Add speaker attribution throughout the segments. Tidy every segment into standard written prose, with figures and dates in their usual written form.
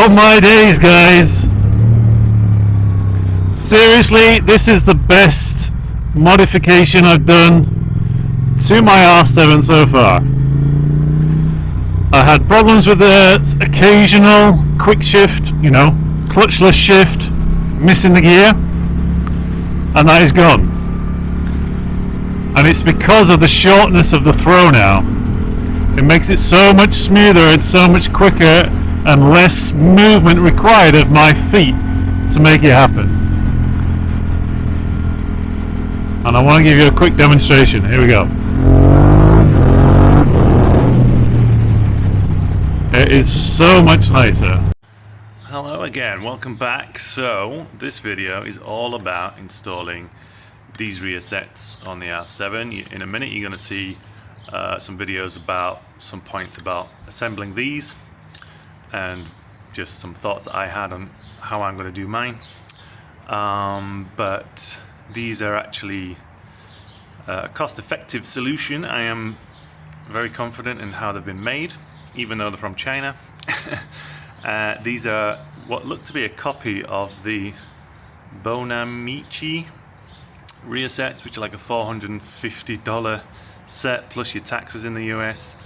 Speaker 1: Oh my days, guys! Seriously, this is the best modification I've done to my R7 so far. I had problems with the occasional quick shift, clutchless shift, missing the gear, and that is gone. And it's because of the shortness of the throw now. It makes it so much smoother and so much quicker and less movement required of my feet to make it happen. And I want to give you a quick demonstration. Here we go. It is so much nicer.
Speaker 2: Hello again, welcome back. So this video is all about installing these rear sets on the R7. In a minute you're going to see some videos about some points about assembling these and just some thoughts that I had on how I'm going to do mine. But these are actually a cost-effective solution. I am very confident in how they've been made, even though they're from China. These are what look to be a copy of the Bonamici rear sets, which are like a $450 set plus your taxes in the US.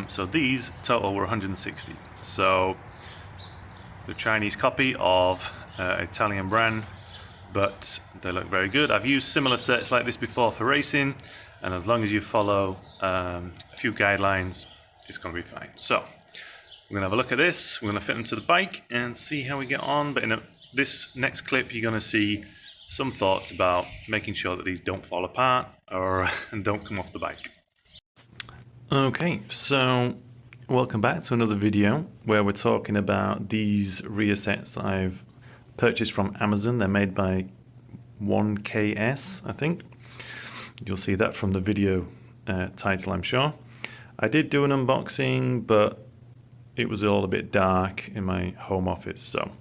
Speaker 2: So these total were $160. So the Chinese copy of an Italian brand, but they look very good. I've used similar sets like this before for racing, and as long as you follow a few guidelines, it's going to be fine. So we're going to have a look at this. We're going to fit them to the bike and see how we get on. But in this next clip, you're going to see some thoughts about making sure that these don't fall apart and don't come off the bike. Okay, so welcome back to another video where we're talking about these rear sets that I've purchased from Amazon. They're made by K.s.one, I think. You'll see that from the video title, I'm sure. I did do an unboxing, but it was all a bit dark in my home office, so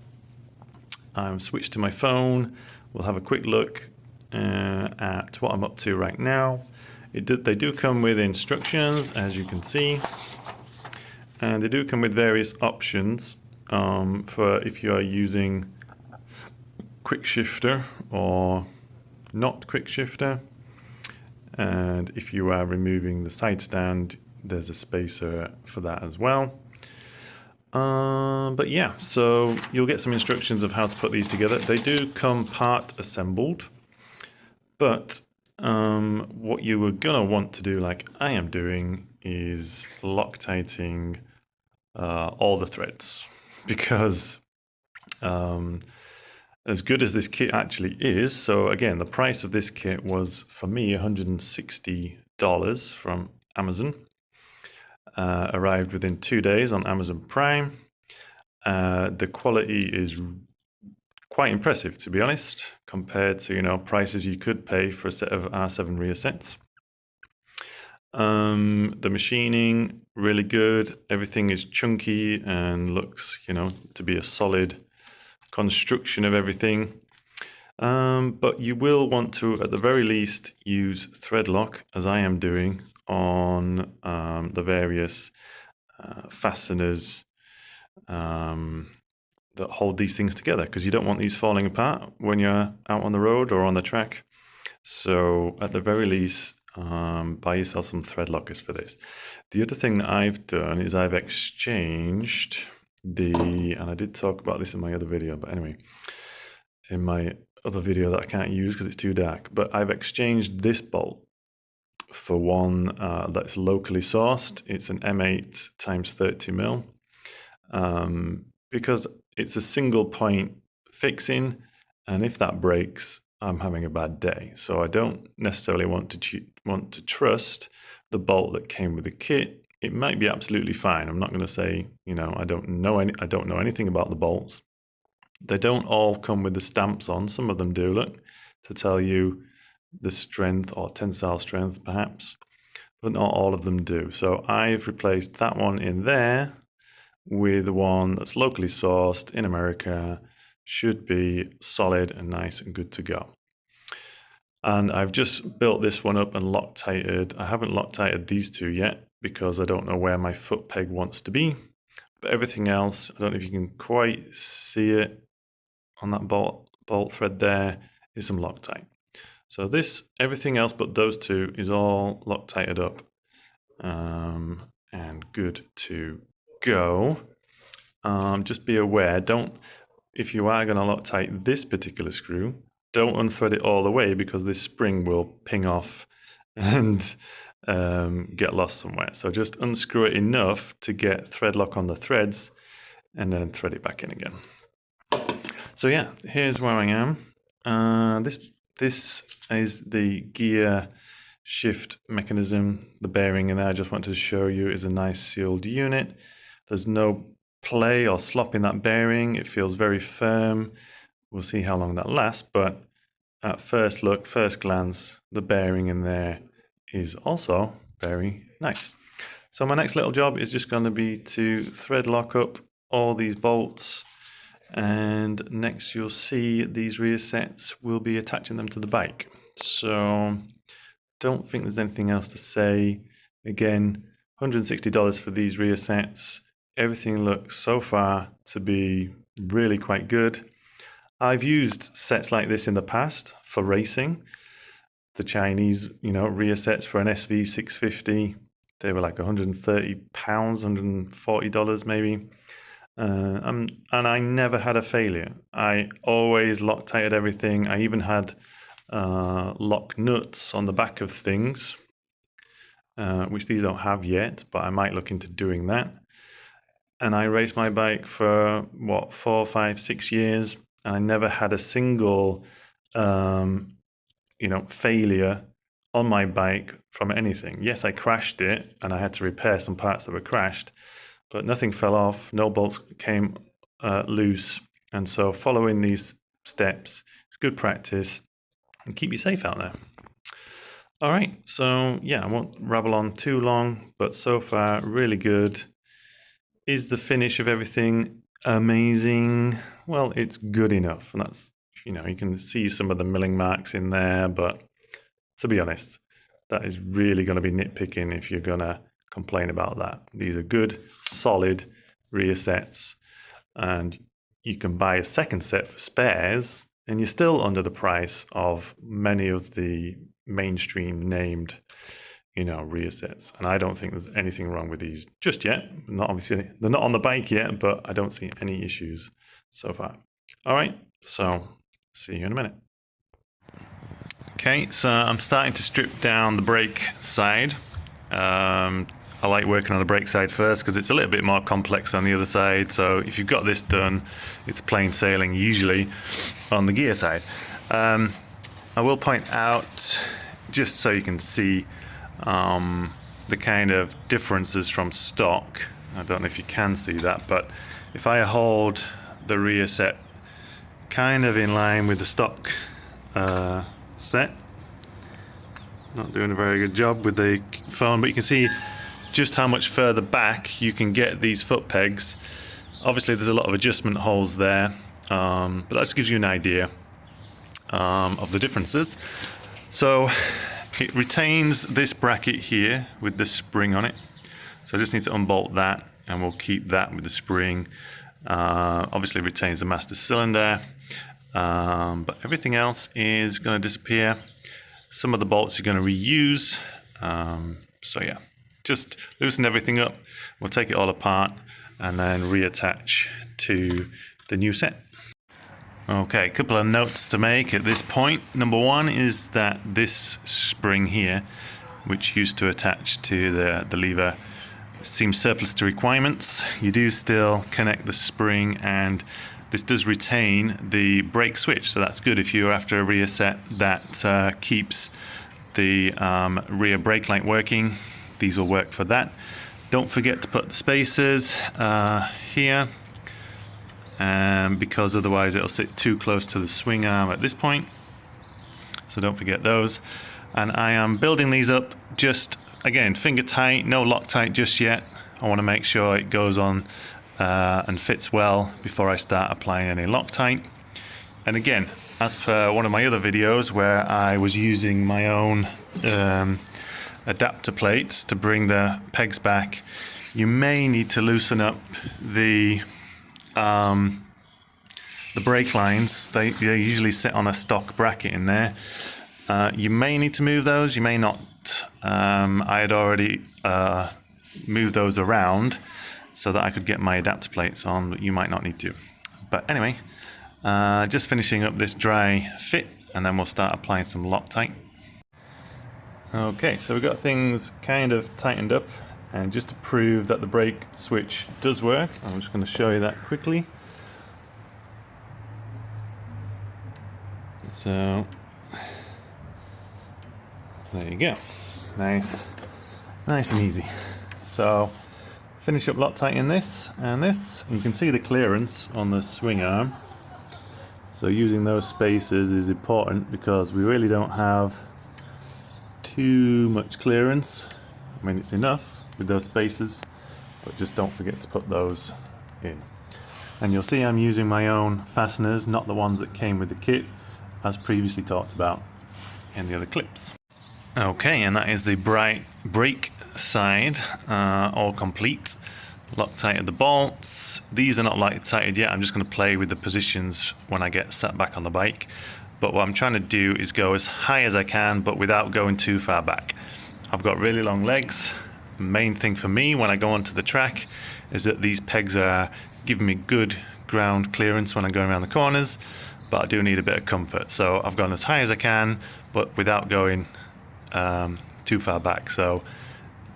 Speaker 2: I've switched to my phone. We'll have a quick look at what I'm up to right now. They do come with instructions, as you can see, and they do come with various options for if you are using quick shifter or not quick shifter, and if you are removing the side stand, there's a spacer for that as well. But yeah, so you'll get some instructions of how to put these together. They do come part assembled, but what you were gonna want to do, like I am doing, is Loctiting all the threads, because as good as this kit actually is, so again, the price of this kit was for me $160 from Amazon. Arrived within 2 days on Amazon Prime. The quality is quite impressive, to be honest, compared to prices you could pay for a set of R7 rear sets. The machining really good. Everything is chunky and looks to be a solid construction of everything. But you will want to, at the very least, use thread lock, as I am doing, on the various fasteners that hold these things together, because you don't want these falling apart when you're out on the road or on the track. So at the very least, buy yourself some thread lockers for this. The other thing that I've done is I've exchanged and I did talk about this in my other video, but anyway, in my other video that I can't use because it's too dark, but I've exchanged this bolt for one that's locally sourced. It's an M8 x 30 mil, because it's a single point fixing, and if that breaks, I'm having a bad day. So I don't necessarily want to trust the bolt that came with the kit. It might be absolutely fine. I'm not going to say I don't know anything about the bolts. They don't all come with the stamps on. Some of them do, look, to tell you the strength or tensile strength perhaps, but not all of them do. So I've replaced that one in there with one that's locally sourced in America. Should be solid and nice and good to go. And I've just built this one up and Loctited. I haven't Loctited these two yet because I don't know where my foot peg wants to be. but everything else, I don't know if you can quite see it on that bolt thread there, is some Loctite. So this, everything else but those two is all Loctited up and good to go. Just be aware, if you are going to Loctite this particular screw, don't unthread it all the way, because this spring will ping off and get lost somewhere. So just unscrew it enough to get thread lock on the threads and then thread it back in again. So yeah, here's where I am. This is the gear shift mechanism. The bearing in there, I just wanted to show you, is a nice sealed unit. There's no play or slop in that bearing. It feels very firm. We'll see how long that lasts, but at first look, first glance, the bearing in there is also very nice. So my next little job is just going to be to thread lock up all these bolts, and next you'll see these rear sets, will be attaching them to the bike. So don't think there's anything else to say. Again, $160 for these rear sets. Everything looks so far to be really quite good. I've used sets like this in the past for racing. The Chinese, rear sets for an SV650, they were like £130, $140 maybe. And I never had a failure. I always Loctited everything. I even had lock nuts on the back of things, which these don't have yet, but I might look into doing that. And I raced my bike for 4, 5, 6 years, and I never had a single failure on my bike from anything. Yes, I crashed it and I had to repair some parts that were crashed, but nothing fell off, no bolts came loose. And so following these steps is good practice and keep you safe out there. All right, so yeah, I won't rabble on too long, but so far really good. Is the finish of everything amazing? Well, it's good enough, and that's, you can see some of the milling marks in there, but to be honest, that is really going to be nitpicking if you're going to complain about that. These are good, solid rear sets, and you can buy a second set for spares, and you're still under the price of many of the mainstream named rear sets. And I don't think there's anything wrong with these just yet. Obviously, they're not on the bike yet, but I don't see any issues so far. All right, so see you in a minute. Okay, so I'm starting to strip down the brake side. I like working on the brake side first because it's a little bit more complex on the other side. So if you've got this done, it's plain sailing usually on the gear side. I will point out, just so you can see the kind of differences from stock. I don't know if you can see that, but if I hold the rear set kind of in line with the stock set, not doing a very good job with the phone, but you can see just how much further back you can get these foot pegs. Obviously there's a lot of adjustment holes there, but that just gives you an idea of the differences. So it retains this bracket here with the spring on it, so I just need to unbolt that, and we'll keep that with the spring. Obviously retains the master cylinder, but everything else is going to disappear. Some of the bolts you're going to reuse. So yeah, just loosen everything up. We'll take it all apart and then reattach to the new set. Okay, a couple of notes to make at this point. Number one is that this spring here, which used to attach to the lever, seems surplus to requirements. You do still connect the spring, and this does retain the brake switch, so that's good if you're after a rear set that keeps the rear brake light working. These will work for that. Don't forget to put the spacers here, because otherwise it'll sit too close to the swing arm at this point, so don't forget those. And I am building these up just, again, finger tight, no Loctite just yet. I want to make sure it goes on and fits well before I start applying any Loctite. And again, as per one of my other videos where I was using my own adapter plates to bring the pegs back, you may need to loosen up the brake lines. They usually sit on a stock bracket in there. You may need to move those, you may not. I had already moved those around so that I could get my adapter plates on, but you might not need to. But anyway, just finishing up this dry fit, and then we'll start applying some Loctite. Okay, so we've got things kind of tightened up, and just to prove that the brake switch does work, I'm just going to show you that quickly. So there you go, nice and easy. So finish up Loctiting this and this. You can see the clearance on the swing arm. So using those spacers is important because we really don't have too much clearance. I mean, it's enough with those spacers, but just don't forget to put those in. And you'll see I'm using my own fasteners, not the ones that came with the kit, as previously talked about in the other clips. Okay, and that is the brake side, all complete. Loctited the bolts. These are not Loctited yet. I'm just going to play with the positions when I get sat back on the bike. But what I'm trying to do is go as high as I can, but without going too far back. I've got really long legs. Main thing for me when I go onto the track is that these pegs are giving me good ground clearance when I'm going around the corners, but I do need a bit of comfort. So I've gone as high as I can, but without going too far back. So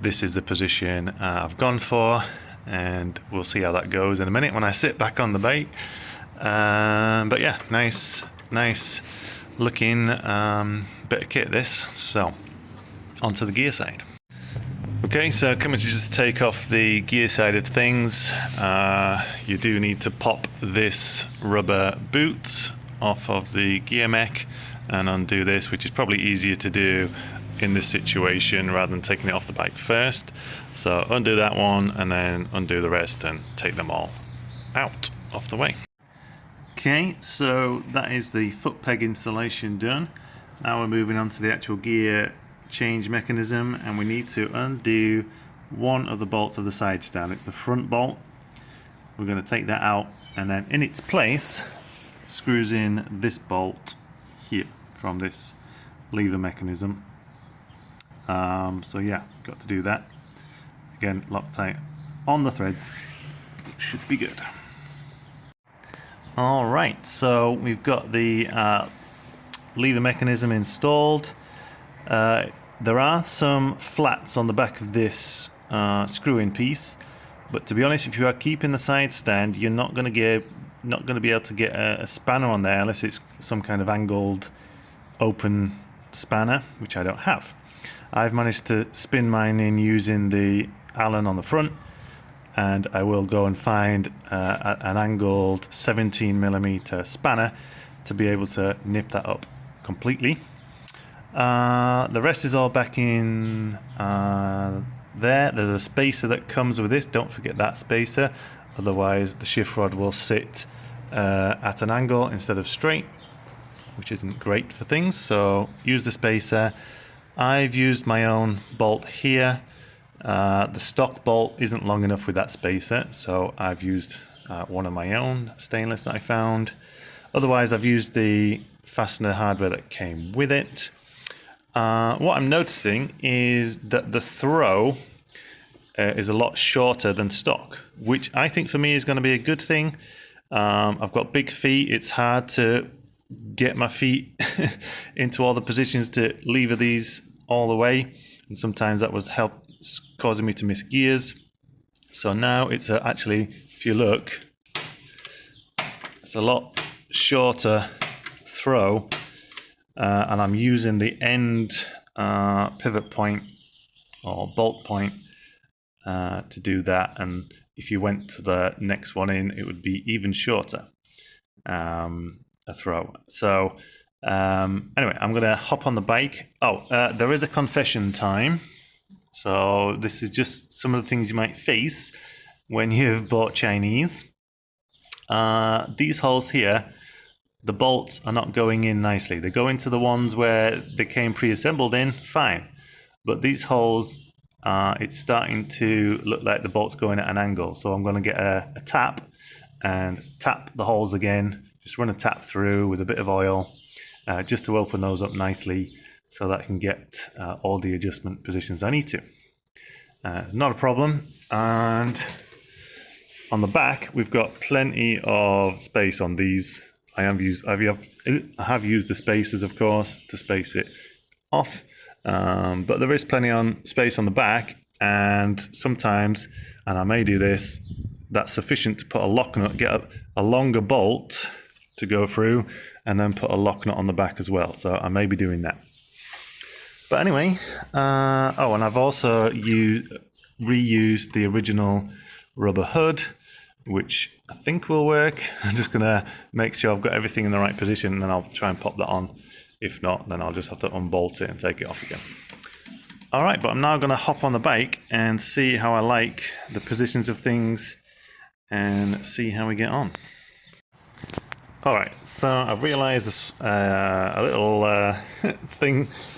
Speaker 2: this is the position I've gone for, and we'll see how that goes in a minute when I sit back on the bike. But yeah, nice looking bit of kit this. So onto the gear side. Okay, so coming to just take off the gear side of things, you do need to pop this rubber boot off of the gear mech and undo this, which is probably easier to do in this situation rather than taking it off the bike first. So undo that one and then undo the rest and take them all out off the way. Okay, so that is the foot peg installation done. Now we're moving on to the actual gear change mechanism, and we need to undo one of the bolts of the side stand. It's the front bolt. We're going to take that out, and then in its place screws in this bolt here from this lever mechanism. So yeah, got to do that. Again, Loctite on the threads, should be good. Alright, so we've got the lever mechanism installed. There are some flats on the back of this screw-in piece, but to be honest, if you are keeping the side stand, you're not going to be able to get a spanner on there unless it's some kind of angled open spanner, which I don't have. I've managed to spin mine in using the Allen on the front, and I will go and find an angled 17mm spanner to be able to nip that up completely. The rest is all back in there. There's a spacer that comes with this. Don't forget that spacer, otherwise the shift rod will sit at an angle instead of straight, which isn't great for things. So use the spacer. I've used my own bolt here. The stock bolt isn't long enough with that spacer, so I've used one of my own stainless that I found. Otherwise, I've used the fastener hardware that came with it. What I'm noticing is that the throw is a lot shorter than stock, which I think for me is going to be a good thing. I've got big feet. It's hard to get my feet into all the positions to lever these all the way, and sometimes that was causing me to miss gears. So now it's actually, if you look, it's a lot shorter throw, and I'm using the end pivot point or bolt point to do that, and if you went to the next one in, it would be even shorter a throw. So anyway, I'm gonna hop on the bike. There is a confession time. So this is just some of the things you might face when you've bought Chinese. These holes here, the bolts are not going in nicely. They go into the ones where they came pre-assembled in, fine. But these holes it's starting to look like the bolt's going at an angle. So I'm going to get a tap and tap the holes again. Just run a tap through with a bit of oil just to open those up nicely so that I can get all the adjustment positions I need to. Not a problem. And on the back, we've got plenty of space on these. I have used the spacers, of course, to space it off. But there is plenty on space on the back, and sometimes, and I may do this, that's sufficient to put a lock nut, get a longer bolt to go through, and then put a lock nut on the back as well. So I may be doing that. But anyway, and I've also reused the original rubber hood, which I think will work. I'm just gonna make sure I've got everything in the right position, and then I'll try and pop that on. If not, then I'll just have to unbolt it and take it off again. All right, but I'm now gonna hop on the bike and see how I like the positions of things and see how we get on. All right, so I've realized this, a little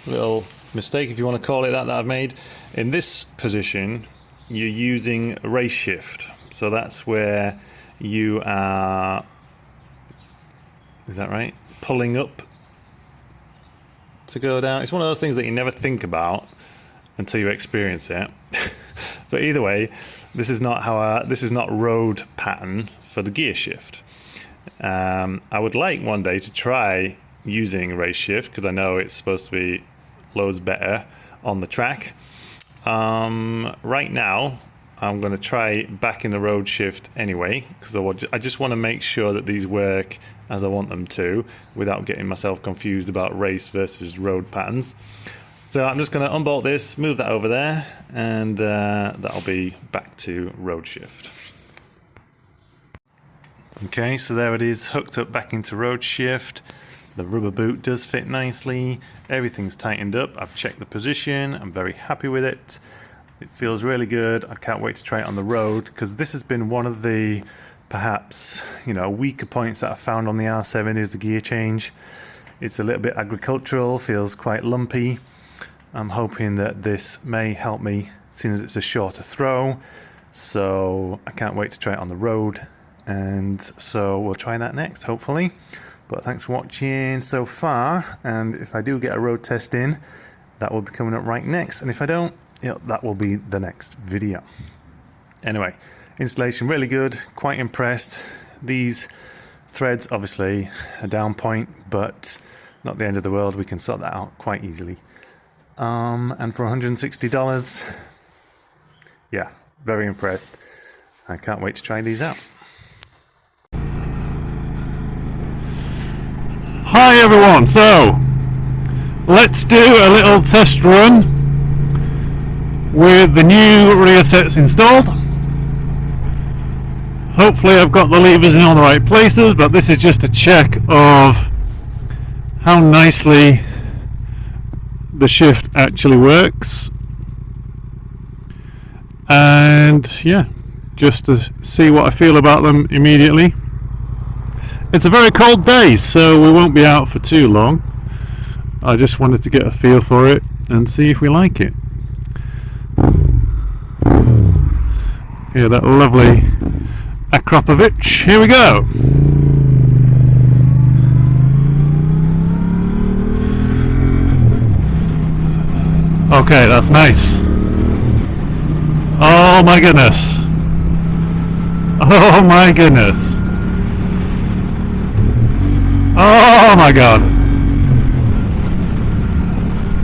Speaker 2: little mistake, if you want to call it that I've made. In this position, you're using race shift. So that's where you are, is that right? Pulling up to go down. It's one of those things that you never think about until you experience it. But either way, this is not road pattern for the gear shift. I would like one day to try using race shift because I know it's supposed to be loads better on the track. Right now, I'm going to try back in the road shift anyway because I just want to make sure that these work as I want them to without getting myself confused about race versus road patterns. So I'm just going to unbolt this, move that over there, and that'll be back to road shift. Okay, so there it is, hooked up back into road shift. The rubber boot does fit nicely. Everything's tightened up. I've checked the position. I'm very happy with it. It feels really good. I can't wait to try it on the road because this has been one of the perhaps weaker points that I found on the R7 is the gear change. It's a little bit agricultural, feels quite lumpy. I'm hoping that this may help me, seeing as it's a shorter throw. So I can't wait to try it on the road. And so we'll try that next, hopefully. But thanks for watching so far. And if I do get a road test in, that will be coming up right next. And if I don't, that will be the next video. Anyway, installation really good, quite impressed. These threads, obviously a down point, but not the end of the world. We can sort that out quite easily. And for $160, yeah, very impressed. I can't wait to try these out.
Speaker 1: Hi everyone, so let's do a little test run with the new rear sets installed. Hopefully I've got the levers in all the right places, but this is just a check of how nicely the shift actually works. And yeah, just to see what I feel about them immediately. It's a very cold day, so we won't be out for too long. I just wanted to get a feel for it and see if we like it. Yeah, that lovely Akrapovich. Here we go. Okay, that's nice. Oh my goodness. Oh my goodness. Oh my god.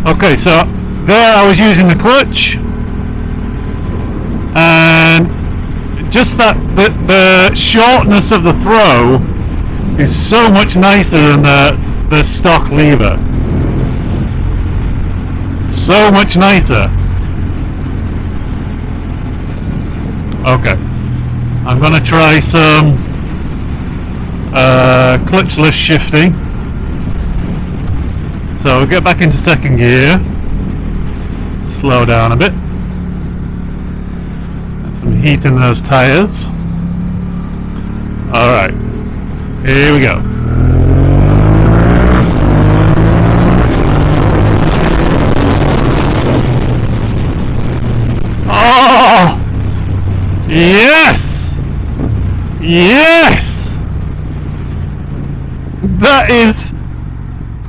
Speaker 1: Okay, so there I was using the clutch, and just that the shortness of the throw is so much nicer than the stock lever. So much nicer. Okay, I'm gonna try some clutchless shifting. So we'll get back into second gear, slow down a bit, get some heat in those tires. Alright, here we go. Yes! That is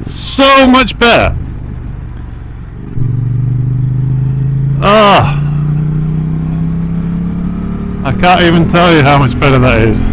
Speaker 1: so much better. Ah, I can't even tell you how much better that is.